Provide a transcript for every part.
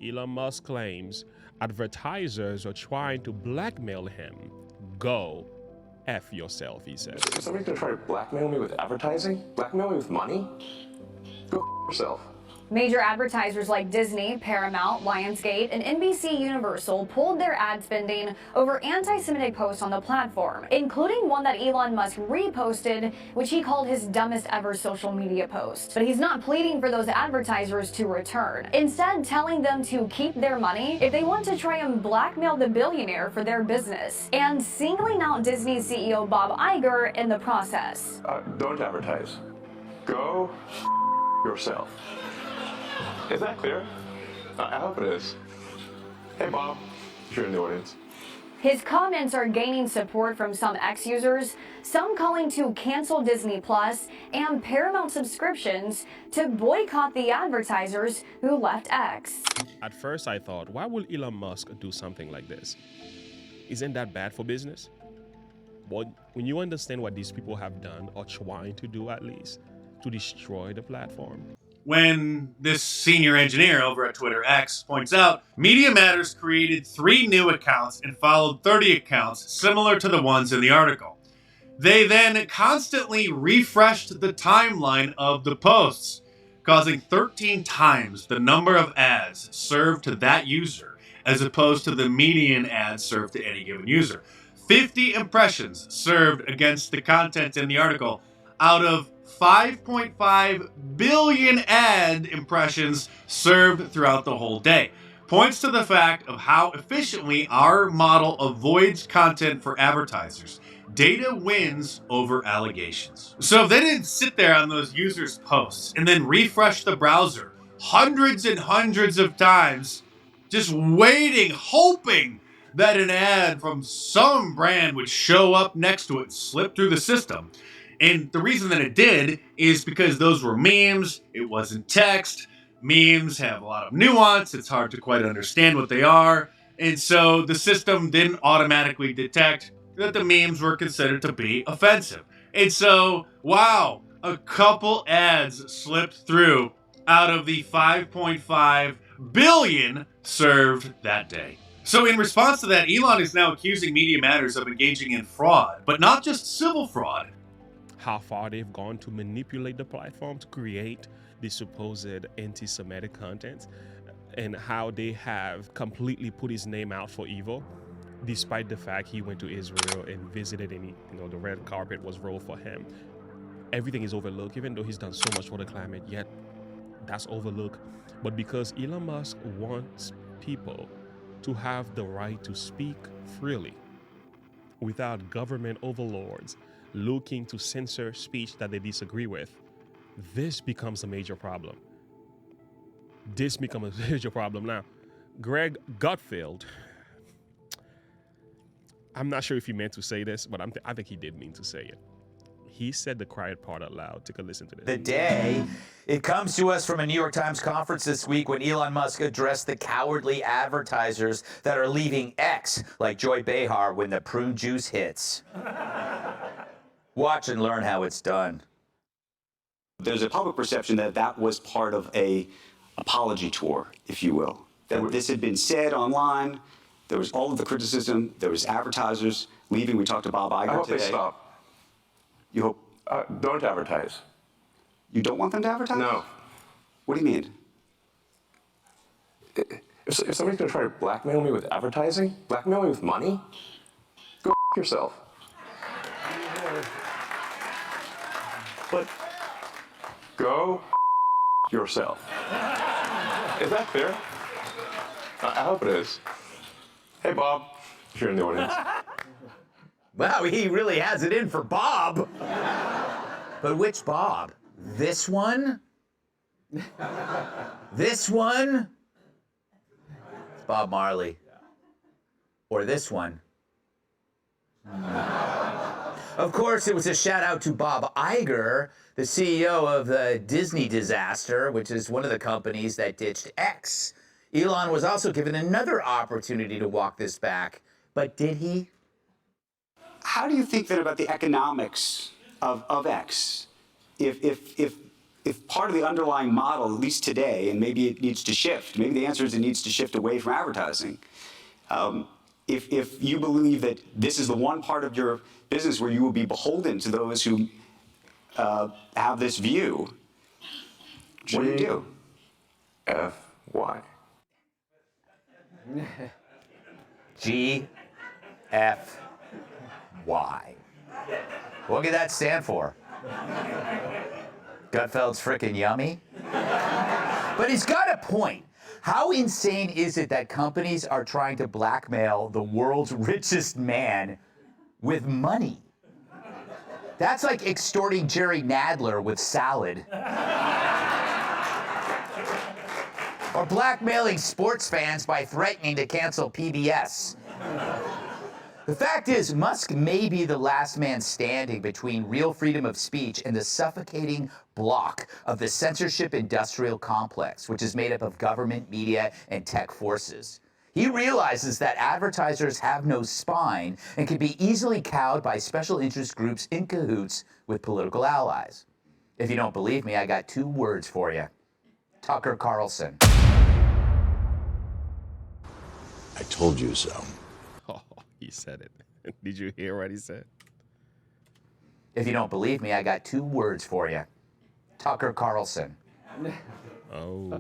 Elon Musk claims advertisers are trying to blackmail him. Go F yourself, he says. If somebody's gonna try to blackmail me with advertising? Blackmail me with money? Go F yourself. Major advertisers like Disney, Paramount, Lionsgate, and NBC Universal pulled their ad spending over anti-Semitic posts on the platform, including one that Elon Musk reposted, which he called his dumbest ever social media post. But he's not pleading for those advertisers to return, instead telling them to keep their money if they want to try and blackmail the billionaire for their business, and singling out Disney's CEO Bob Iger in the process. Don't advertise. Go F yourself. Is that clear? I hope it is. Hey, Bob, if you're in the audience. His comments are gaining support from some X users, some calling to cancel Disney Plus and Paramount subscriptions to boycott the advertisers who left X. At first I thought, why would Elon Musk do something like this? Isn't that bad for business? But when you understand what these people have done, or trying to do at least, to destroy the platform. When this senior engineer over at Twitter X points out, Media Matters created 3 new accounts and followed 30 accounts similar to the ones in the article. They then constantly refreshed the timeline of the posts, causing 13 times the number of ads served to that user as opposed to the median ads served to any given user. 50 impressions served against the content in the article out of 5.5 billion ad impressions served throughout the whole day. Points to the fact of how efficiently our model avoids content for advertisers. Data wins over allegations. So if they didn't sit there on those users' posts and then refresh the browser hundreds and hundreds of times, just waiting, hoping that an ad from some brand would show up next to it, slip through the system. And the reason that it did is because those were memes, it wasn't text. Memes have a lot of nuance, it's hard to quite understand what they are. And so the system didn't automatically detect that the memes were considered to be offensive. And so, wow, a couple ads slipped through out of the 5.5 billion served that day. So in response to that, Elon is now accusing Media Matters of engaging in fraud, but not just civil fraud. How far they've gone to manipulate the platform to create the supposed anti-Semitic content, and how they have completely put his name out for evil, despite the fact he went to Israel and visited, and the red carpet was rolled for him. Everything is overlooked, even though he's done so much for the climate, yet that's overlooked. But because Elon Musk wants people to have the right to speak freely without government overlords looking to censor speech that they disagree with, this becomes a major problem. This becomes a major problem. Now, Greg Gutfeld, I'm not sure if he meant to say this, but I think he did mean to say it. He said the quiet part out loud. Take a listen to this. The day. It comes to us from a New York Times conference this week when Elon Musk addressed the cowardly advertisers that are leaving X, like Joy Behar, when the prune juice hits. Watch and learn how it's done. There's a public perception that that was part of a apology tour, if you will. That this had been said online. There was all of the criticism. There was advertisers leaving. We talked to Bob Iger I hope today. they stop. You hope? Don't advertise. You don't want them to advertise? No. What do you mean? If somebody's gonna try to blackmail me with advertising, blackmail me with money, go F yourself. But go F yourself. Is that clear? I hope it is. Hey, Bob, if you're in the audience. Wow, he really has it in for Bob. But which Bob? This one? This one? It's Bob Marley. Or this one? Of course, it was a shout out to Bob Iger, the CEO of the Disney disaster, which is one of the companies that ditched X. Elon was also given another opportunity to walk this back, but did he? How do you think then about the economics of X? If if part of the underlying model, at least today, and maybe it needs to shift, maybe the answer is it needs to shift away from advertising. If you believe that this is the one part of your business where you will be beholden to those who have this view, what do you do? GFY. GFY. What could that stand for? Gutfeld's frickin' yummy? But he's got a point. How insane is it that companies are trying to blackmail the world's richest man with money? That's like extorting Jerry Nadler with salad. Or blackmailing sports fans by threatening to cancel PBS. The fact is, Musk may be the last man standing between real freedom of speech and the suffocating block of the censorship industrial complex, which is made up of government, media, and tech forces. He realizes that advertisers have no spine and can be easily cowed by special interest groups in cahoots with political allies. If you don't believe me, I got 2 words for you. Tucker Carlson. I told you so. Oh, he said it. Did you hear what he said? If you don't believe me, I got 2 words for you. Tucker Carlson. Oh,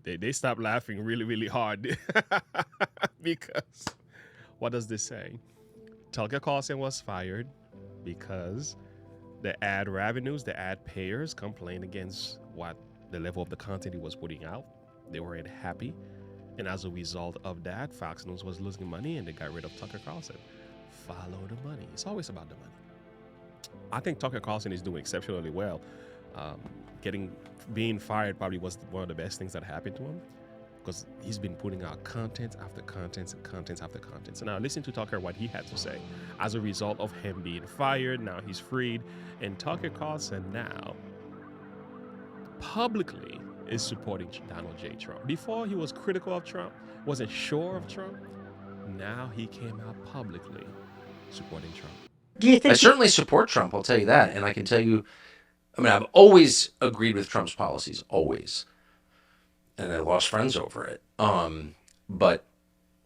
they stopped laughing really, really hard because what does this say? Tucker Carlson was fired because the ad revenues, the ad payers complained against what the level of the content he was putting out. They weren't happy. And as a result of that, Fox News was losing money and they got rid of Tucker Carlson. Follow the money. It's always about the money. I think Tucker Carlson is doing exceptionally well. Being fired probably was one of the best things that happened to him because he's been putting out content after content and content after content. So now listen to Tucker, what he had to say. As a result of him being fired, now he's freed. And Tucker Carlson now publicly is supporting Donald J. Trump. Before he was critical of Trump, wasn't sure of Trump. Now he came out publicly supporting Trump. Do you think I certainly support Trump, I'll tell you that. And I can tell you, I mean, I've always agreed with Trump's policies, always. And I lost friends over it.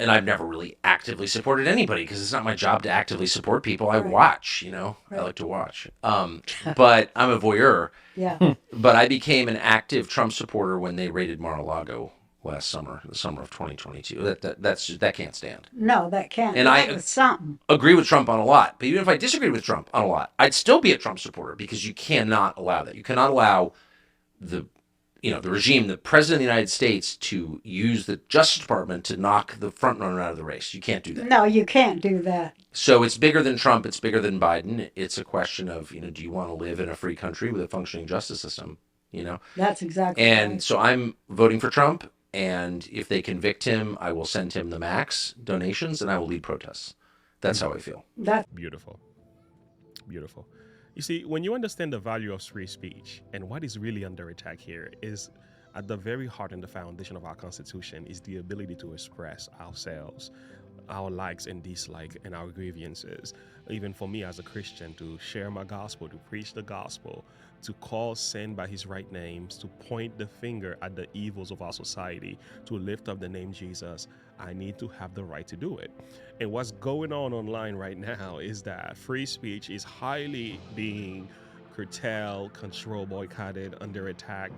And I've never really actively supported anybody because it's not my job to actively support people. I watch, you know, I like to watch. But I'm a voyeur. Yeah. But I became an active Trump supporter when they raided Mar-a-Lago last summer, the summer of 2022. That can't stand. No, that can't. And that I was something. agree with Trump on a lot. But even if I disagreed with Trump on a lot, I'd still be a Trump supporter because you cannot allow that. You cannot allow the regime, the president of the United States, to use the Justice Department to knock the front runner out of the race. You can't do that. No, you can't do that. So it's bigger than Trump. It's bigger than Biden. It's a question of, do you want to live in a free country with a functioning justice system? That's exactly And right. so I'm voting for Trump. And if they convict him, I will send him the max donations and I will lead protests. That's how I feel. That's Beautiful. Beautiful. You see, when you understand the value of free speech and what is really under attack here is at the very heart and the foundation of our Constitution is the ability to express ourselves, our likes and dislikes and our grievances. Even for me as a Christian, to share my gospel, to preach the gospel, to call sin by his right names, to point the finger at the evils of our society, to lift up the name Jesus, I need to have the right to do it. And what's going on online right now is that free speech is highly being curtailed, controlled, boycotted, under attack,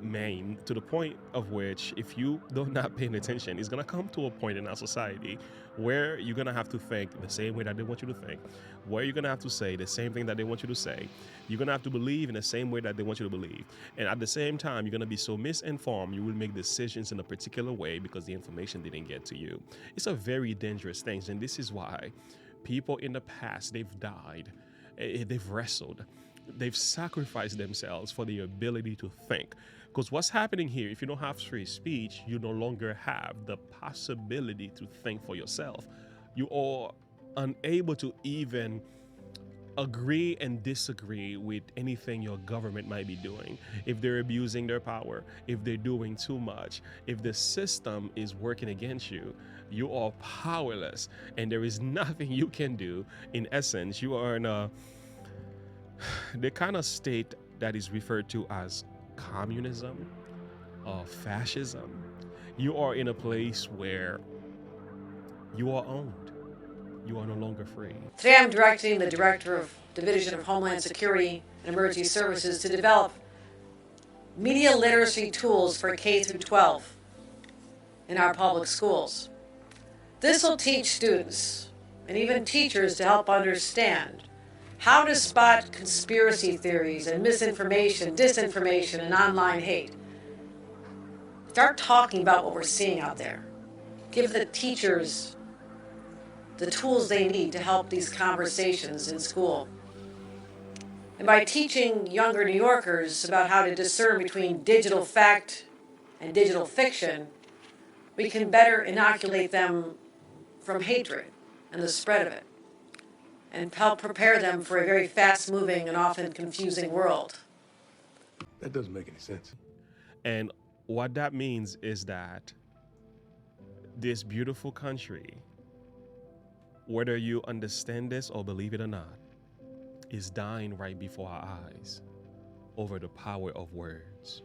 maimed, to the point of which if you do not pay attention, it's going to come to a point in our society where you're going to have to think the same way that they want you to think, where you're going to have to say the same thing that they want you to say. You're going to have to believe in the same way that they want you to believe. And at the same time, you're going to be so misinformed, you will make decisions in a particular way because the information didn't get to you. It's a very dangerous thing. And this is why people in the past, they've died, they've wrestled, they've sacrificed themselves for the ability to think. Because what's happening here, if you don't have free speech, you no longer have the possibility to think for yourself. You are unable to even agree and disagree with anything your government might be doing. If they're abusing their power, if they're doing too much, if the system is working against you, you are powerless and there is nothing you can do. In essence, you are in the kind of state that is referred to as communism or fascism, you are in a place where you are owned. You are no longer free. Today I'm directing the Director of Division of Homeland Security and Emergency Services to develop media literacy tools for K through 12 in our public schools. This will teach students and even teachers to help understand how to spot conspiracy theories and misinformation, disinformation, and online hate. Start talking about what we're seeing out there. Give the teachers the tools they need to help these conversations in school. And by teaching younger New Yorkers about how to discern between digital fact and digital fiction, we can better inoculate them from hatred and the spread of it, and help prepare them for a very fast-moving and often confusing world. That doesn't make any sense. And what that means is that this beautiful country, whether you understand this or believe it or not, is dying right before our eyes over the power of words.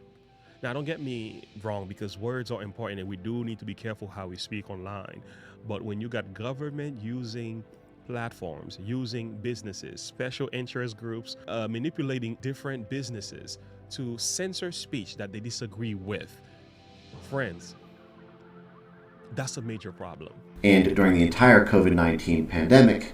Now, don't get me wrong, because words are important and we do need to be careful how we speak online. But when you got government using platforms, using businesses, special interest groups, manipulating different businesses to censor speech that they disagree with, friends, that's a major problem. And during the entire COVID-19 pandemic,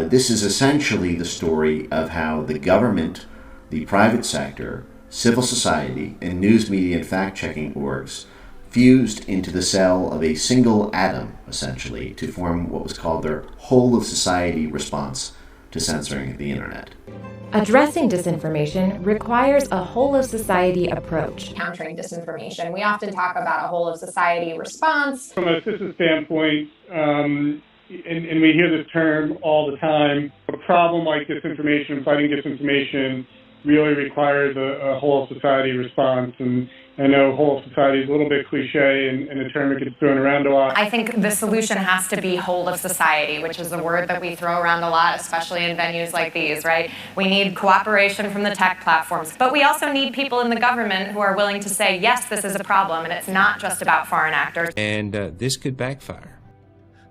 this is essentially the story of how the government, the private sector, civil society, and news media and fact-checking orgs fused into the cell of a single atom, essentially, to form what was called their whole-of-society response to censoring the internet. Addressing disinformation requires a whole-of-society approach. Countering disinformation, we often talk about a whole-of-society response. From a system standpoint, and we hear this term all the time, a problem like disinformation, fighting disinformation, really requires a whole-of-society response. And I know whole-of-society is a little bit cliche and a term that gets thrown around a lot. I think the solution has to be whole of society, which is a word that we throw around a lot, especially in venues like these, right? We need cooperation from the tech platforms, but we also need people in the government who are willing to say, yes, this is a problem, and it's not just about foreign actors. And this could backfire.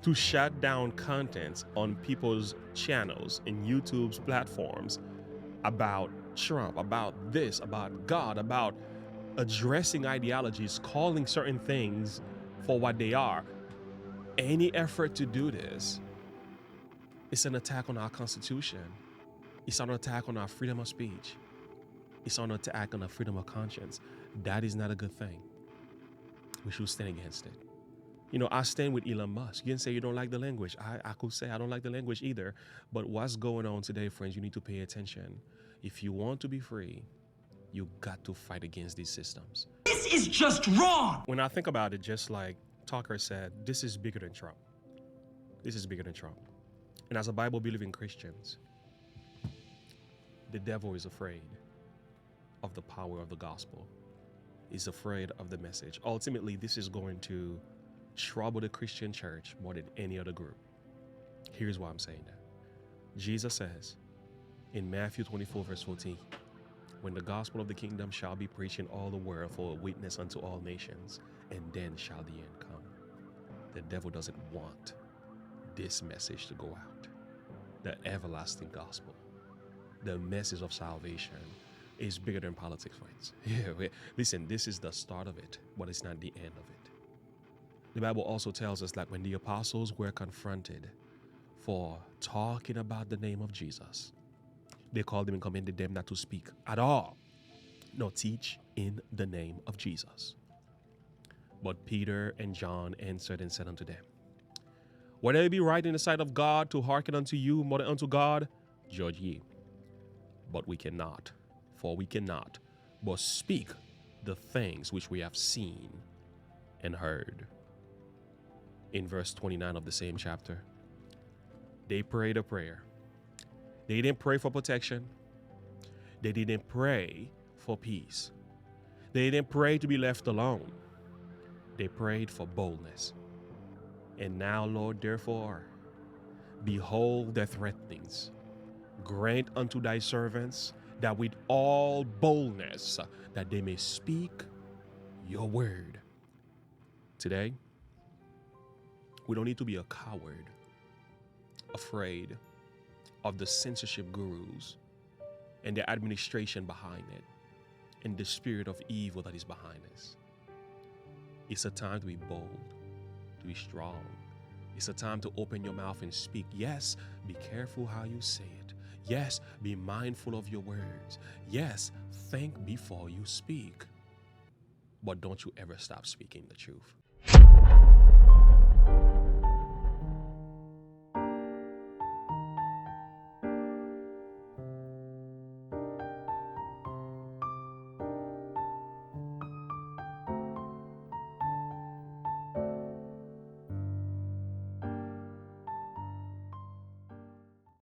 To shut down content on people's channels and YouTube's platforms about Trump, about this, about God, about addressing ideologies, calling certain things for what they are. Any effort to do this is an attack on our Constitution. It's an attack on our freedom of speech. It's an attack on our freedom of conscience. That is not a good thing. We should stand against it. You know, I stand with Elon Musk. You can say you don't like the language. I could say I don't like the language either. But what's going on today, friends, you need to pay attention. If you want to be free, you got to fight against these systems. This is just wrong. When I think about it, just like Tucker said, this is bigger than Trump. This is bigger than Trump. And as a Bible-believing Christians, the devil is afraid of the power of the gospel. He's afraid of the message. Ultimately, this is going to trouble the Christian church more than any other group. Here's why I'm saying that. Jesus says in Matthew 24, verse 14, when the gospel of the kingdom shall be preached in all the world for a witness unto all nations, and then shall the end come. The devil doesn't want this message to go out. The everlasting gospel, the message of salvation, is bigger than politics, friends. Listen, this is the start of it, but it's not the end of it. The Bible also tells us that when the apostles were confronted for talking about the name of Jesus, they called them and commanded them not to speak at all, nor teach in the name of Jesus. But Peter and John answered and said unto them, whether it be right in the sight of God to hearken unto you more than unto God, judge ye. But we cannot, for we cannot but speak the things which we have seen and heard. In verse 29 of the same chapter, they prayed a prayer. They didn't pray for protection. They didn't pray for peace. They didn't pray to be left alone. They prayed for boldness. And now, Lord, therefore, behold their threatenings. Grant unto thy servants that with all boldness that they may speak your word. Today, we don't need to be a coward, afraid of the censorship gurus and the administration behind it and the spirit of evil that is behind us. It's a time to be bold, to be strong. It's a time to open your mouth and speak. Yes, be careful how you say it. Yes, be mindful of your words. Yes, think before you speak. But don't you ever stop speaking the truth.